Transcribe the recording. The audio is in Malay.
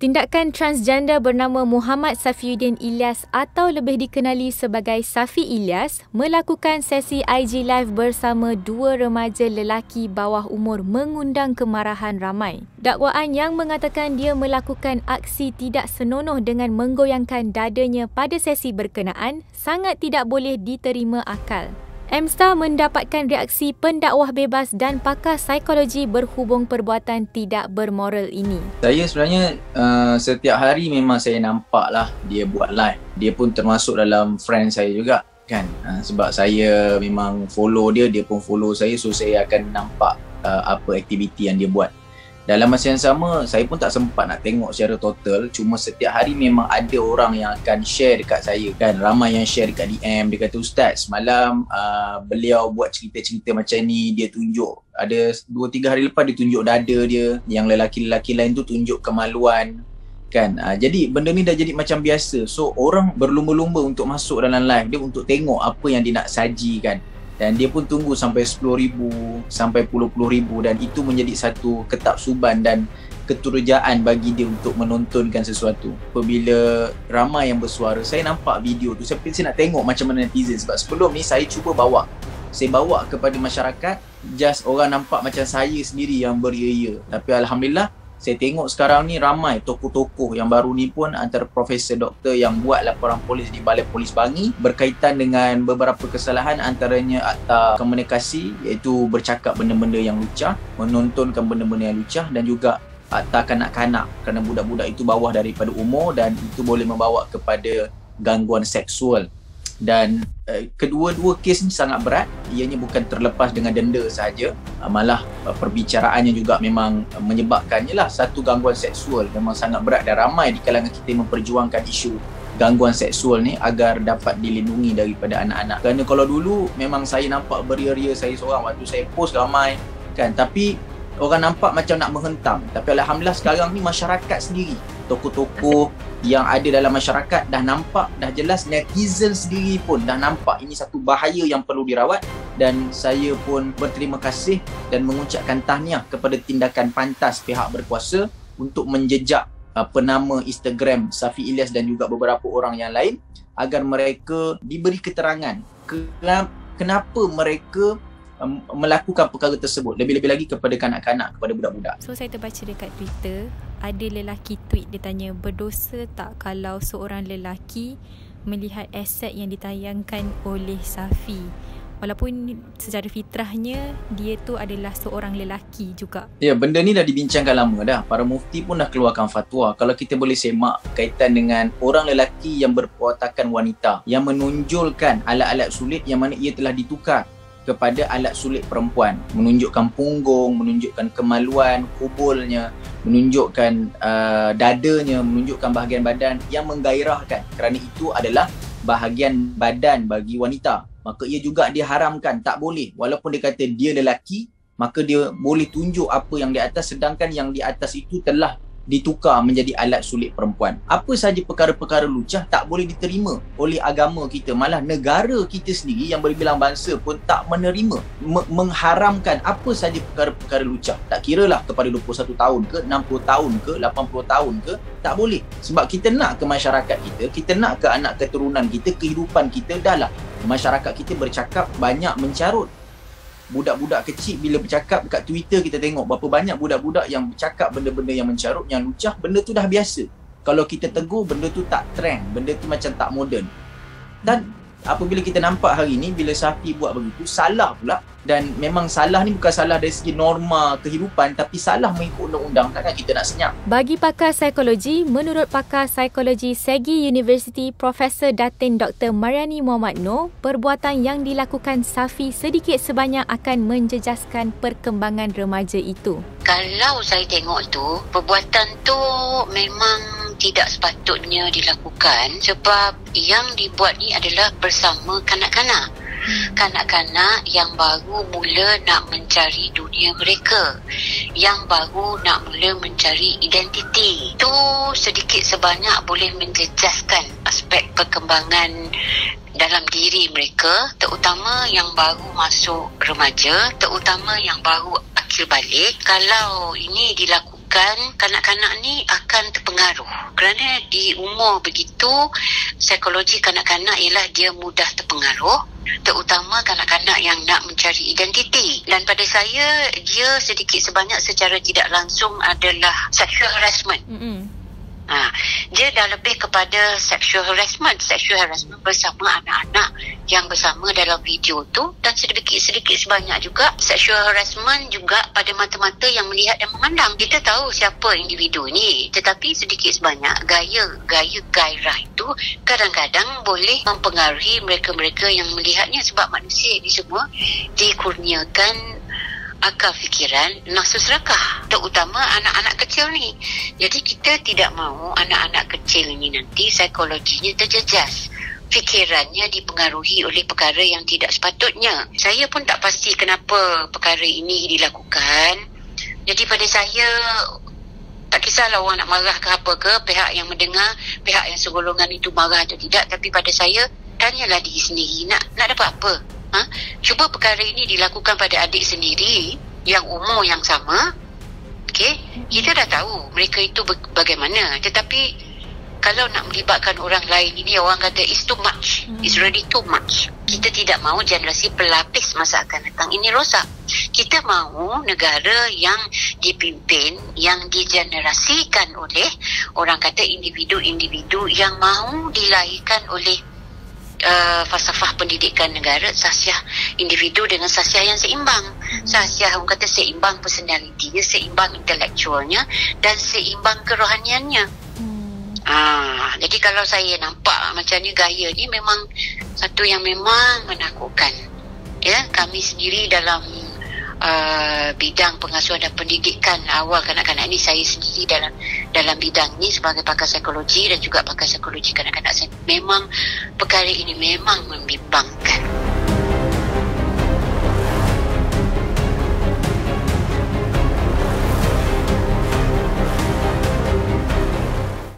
Tindakan transgender bernama Muhammad Safiuddin Ilyas atau lebih dikenali sebagai Safi Ilyas melakukan sesi IG Live bersama dua remaja lelaki bawah umur mengundang kemarahan ramai. Dakwaan yang mengatakan dia melakukan aksi tidak senonoh dengan menggoyangkan dadanya pada sesi berkenaan sangat tidak boleh diterima akal. M-Star mendapatkan reaksi pendakwah bebas dan pakar psikologi berhubung perbuatan tidak bermoral ini. Saya sebenarnya setiap hari memang saya nampak lah dia buat live. Dia pun termasuk dalam friend saya juga kan. Sebab saya memang follow dia, dia pun follow saya. So saya akan nampak apa aktiviti yang dia buat. Dalam masa yang sama, saya pun tak sempat nak tengok secara total. Cuma setiap hari memang ada orang yang akan share dekat saya kan. Ramai yang share dekat DM. Dia kata, "Ustaz, semalam beliau buat cerita-cerita macam ni. Dia tunjuk, ada 2-3 hari lepas dia tunjuk dada dia. Yang lelaki-lelaki lain tu tunjuk kemaluan." Kan? Jadi benda ni dah jadi macam biasa. So orang berlumba-lumba untuk masuk dalam live dia untuk tengok apa yang dia nak sajikan. Dan dia pun tunggu sampai 10,000 sampai puluh-puluh ribu, dan itu menjadi satu ketaksuban dan keturjaan bagi dia untuk menontonkan sesuatu. Apabila ramai yang bersuara, saya nampak video tu, saya nak tengok macam mana netizen. Sebab sebelum ni saya cuba bawa kepada masyarakat, just orang nampak macam saya sendiri yang beria-ia. Tapi Alhamdulillah, saya tengok sekarang ni ramai tokoh-tokoh yang baru ni pun antara profesor doktor yang buat laporan polis di Balai Polis Bangi berkaitan dengan beberapa kesalahan, antaranya akta komunikasi, iaitu bercakap benda-benda yang lucah, menontonkan benda-benda yang lucah, dan juga akta kanak-kanak kerana budak-budak itu bawah daripada umur dan itu boleh membawa kepada gangguan seksual. Dan kedua-dua kes ni sangat berat. Ianya bukan terlepas dengan denda sahaja, malah perbicaraannya juga memang menyebabkannya lah satu gangguan seksual. Memang sangat berat dan ramai di kalangan kita memperjuangkan isu gangguan seksual ni agar dapat dilindungi daripada anak-anak. Kerana kalau dulu memang saya nampak beria-ria saya seorang, waktu saya post ramai kan, tapi orang nampak macam nak menghentam. Tapi Alhamdulillah sekarang ni masyarakat sendiri, tokoh-tokoh yang ada dalam masyarakat dah nampak, dah jelas, netizen sendiri pun dah nampak ini satu bahaya yang perlu dirawat. Dan saya pun berterima kasih dan mengucapkan tahniah kepada tindakan pantas pihak berkuasa untuk menjejak penama Instagram Safi Ilyas dan juga beberapa orang yang lain agar mereka diberi keterangan kenapa mereka melakukan perkara tersebut, lebih-lebih lagi kepada kanak-kanak, kepada budak-budak. So saya terbaca dekat Twitter, ada lelaki tweet, dia tanya, berdosa tak kalau seorang lelaki melihat aset yang ditayangkan oleh Safi, walaupun secara fitrahnya dia tu adalah seorang lelaki juga. Ya, benda ni dah dibincangkan lama dah. Para mufti pun dah keluarkan fatwa. Kalau kita boleh semak kaitan dengan orang lelaki yang berperwatakan wanita, yang menonjolkan alat-alat sulit yang mana ia telah ditukar kepada alat sulit perempuan, menunjukkan punggung, menunjukkan kemaluan, kubulnya, menunjukkan dadanya, menunjukkan bahagian badan yang menggairahkan, kerana itu adalah bahagian badan bagi wanita. Maka ia juga diharamkan, tak boleh. Walaupun dia kata dia lelaki, maka dia boleh tunjuk apa yang di atas, sedangkan yang di atas itu telah ditukar menjadi alat sulit perempuan. Apa sahaja perkara-perkara lucah tak boleh diterima oleh agama kita. Malah negara kita sendiri yang berbilang bangsa pun tak menerima, mengharamkan apa sahaja perkara-perkara lucah. Tak kira lah kepada 21 tahun ke, 60 tahun ke, 80 tahun ke, tak boleh. Sebab kita nak ke masyarakat kita nak ke anak keturunan kita, kehidupan kita. Dah lah masyarakat kita bercakap banyak mencarut. Budak-budak kecil bila bercakap dekat Twitter, kita tengok berapa banyak budak-budak yang bercakap benda-benda yang mencarut, yang lucah. Benda tu dah biasa. Kalau kita tegur, benda tu tak trend, benda tu macam tak moden. Dan apabila kita nampak hari ni, bila Safi buat begitu, salah pula. Dan memang salah ni bukan salah dari segi norma kehidupan, tapi salah mengikut undang-undang. Takkan kita nak senyap. Bagi pakar psikologi, menurut pakar psikologi Segi University Profesor Datin Dr. Mariani Muhammad Noor, perbuatan yang dilakukan Safi sedikit sebanyak akan menjejaskan perkembangan remaja itu. Kalau saya tengok tu, perbuatan tu memang tidak sepatutnya dilakukan, sebab yang dibuat ni adalah bersama kanak-kanak. Kanak-kanak yang baru mula nak mencari dunia mereka, yang baru nak mula mencari identiti. Itu sedikit sebanyak boleh menjejaskan aspek perkembangan dalam diri mereka, terutama yang baru masuk remaja, terutama yang baru akil balik. Kalau ini dilakukan disebabkan kanak-kanak ni akan terpengaruh. Kerana di umur begitu, psikologi kanak-kanak ialah dia mudah terpengaruh, terutama kanak-kanak yang nak mencari identiti. Dan pada saya, dia sedikit sebanyak secara tidak langsung adalah sexual harassment. Dia dah lebih kepada sexual harassment bersama anak-anak yang bersama dalam video tu, dan sedikit sebanyak juga sexual harassment juga pada mata-mata yang melihat dan memandang. Kita tahu siapa individu ni, tetapi sedikit sebanyak gaya gairah itu kadang-kadang boleh mempengaruhi mereka-mereka yang melihatnya, sebab manusia ini semua dikurniakan akal fikiran nafsu serakah, terutama anak-anak kecil ni. Jadi kita tidak mahu anak-anak kecil ni nanti psikologinya terjejas, fikirannya dipengaruhi oleh perkara yang tidak sepatutnya. Saya pun tak pasti kenapa perkara ini dilakukan. Jadi pada saya, tak kisahlah orang nak marah ke apa ke, pihak yang mendengar, pihak yang segolongan itu marah atau tidak, tapi pada saya, tanyalah diri sendiri, nak dapat apa? Cuba perkara ini dilakukan pada adik sendiri yang umur yang sama. Okey, kita dah tahu mereka itu bagaimana, tetapi kalau nak melibatkan orang lain ini, orang kata it's too much, it's really too much. Kita tidak mahu generasi pelapis masa akan datang ini rosak. Kita mahu negara yang dipimpin, yang digenerasikan oleh orang kata individu-individu yang mahu dilahirkan oleh falsafah pendidikan negara, sasiah individu dengan sasiah yang seimbang. Sasiah orang kata seimbang personalitinya, seimbang intelektualnya, dan seimbang kerohaniannya. Jadi kalau saya nampak macam ni, gaya ni memang satu yang memang menakutkan. Ya, kami sendiri dalam bidang pengasuhan dan pendidikan awal kanak-kanak ni, saya sendiri dalam bidang ni sebagai pakar psikologi dan juga pakar psikologi kanak-kanak, saya memang perkara ini memang membimbang.